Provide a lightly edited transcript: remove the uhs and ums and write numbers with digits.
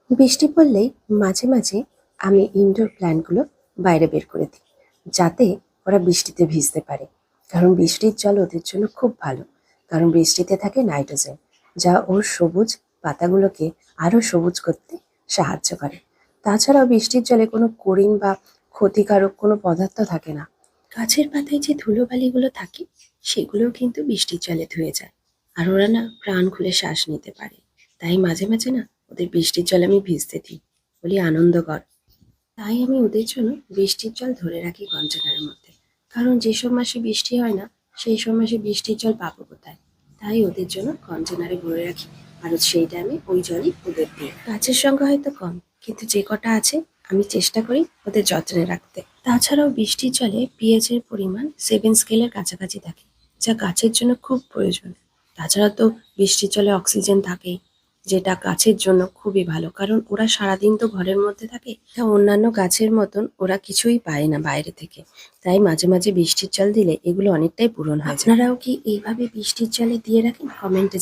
বৃষ্টি পড়লেই মাঝে মাঝে আমি ইনডোর প্ল্যান্টগুলো বাইরে বের করে দিই, যাতে ওরা বৃষ্টিতে ভিজতে পারে। কারণ বৃষ্টির জল ওদের জন্য খুব ভালো। কারণ বৃষ্টিতে থাকে নাইট্রোজেন, যা ওর সবুজ পাতাগুলোকে আরো সবুজ করতে সাহায্য করে। তাছাড়াও বৃষ্টির জলে কোনো ক্লোরিন বা ক্ষতিকারক কোনো পদার্থ থাকে না। গাছের পাতায় যে ধুলোবালিগুলো থাকে সেগুলোও কিন্তু বৃষ্টির জলে ধুয়ে যায়, আর ওরা না প্রাণ খুলে শ্বাস নিতে পারে। তাই মাঝে মাঝে না ওদের বৃষ্টির জলে আমি ভিজতে দিই, বলি আনন্দ কর। তাই আমি ওদের জন্য বৃষ্টির জল ধরে রাখি কন্টেনারের মধ্যে। কারণ যেসব মাসে বৃষ্টি হয় না সেই সব মাসে বৃষ্টির জল পাবো কোথায়। তাই ওদের জন্য কন্টেনারে ভরে রাখি, আর সেই টাইমে ওই জলই ওদের দিই। গাছের সংখ্যা হয়তো কম, কিন্তু যে কটা আছে আমি চেষ্টা করি ওদের যত্নে রাখতে। তাছাড়াও বৃষ্টির জলে পিএইচ এর পরিমাণ 7 স্কেলের কাছাকাছি থাকে, যা গাছের জন্য খুব প্রয়োজন। তাছাড়া তো বৃষ্টির জলে অক্সিজেন থাকে, যেটা গাছের জন্য খুবই ভালো। কারণ ওরা সারাদিন তো ঘরের মধ্যে থাকে, তা অন্যান্য গাছের মতন ওরা কিছুই পায় না বাইরে থেকে। তাই মাঝে মাঝে বৃষ্টির জল দিলে এগুলো অনেকটাই পূরণ হয়। আপনারাও কি এইভাবে বৃষ্টির জলে দিয়ে রাখেন? কমেন্টে